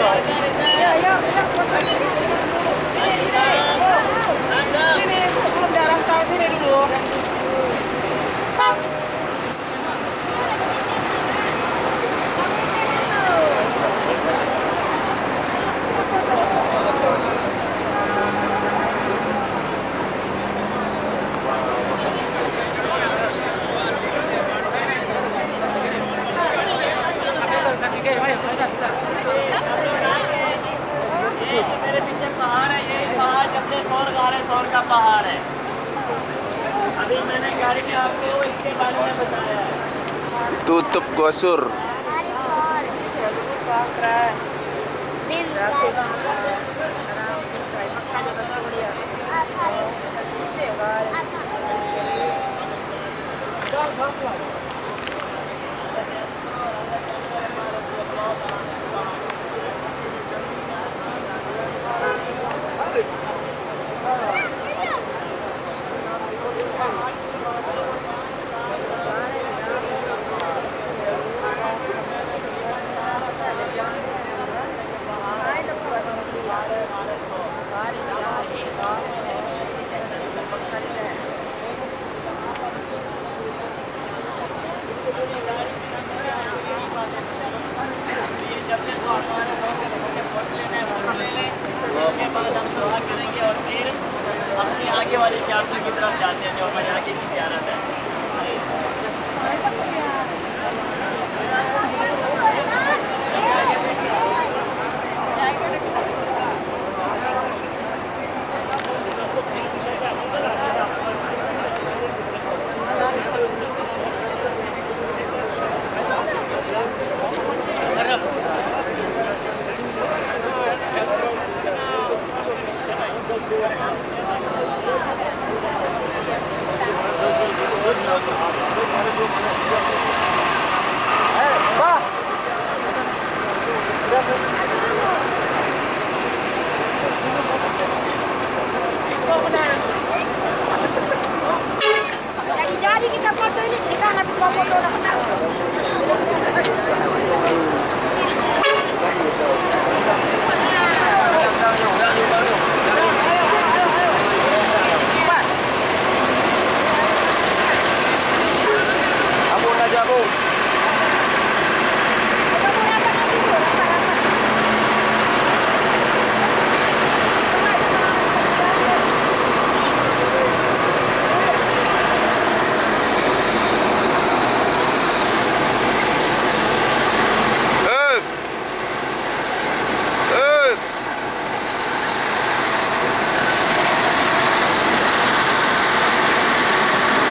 Ya, ya, ya. Sini, belum jarang tahu sini dulu. मेरे पीछे पहाड़ है, यही पहाड़ जबले सौर गा रहे, सौर का पहाड़ है। अभी मैंने गाड़ी में आपको इसके बारे में बताया है। Tutup gosur. Apa?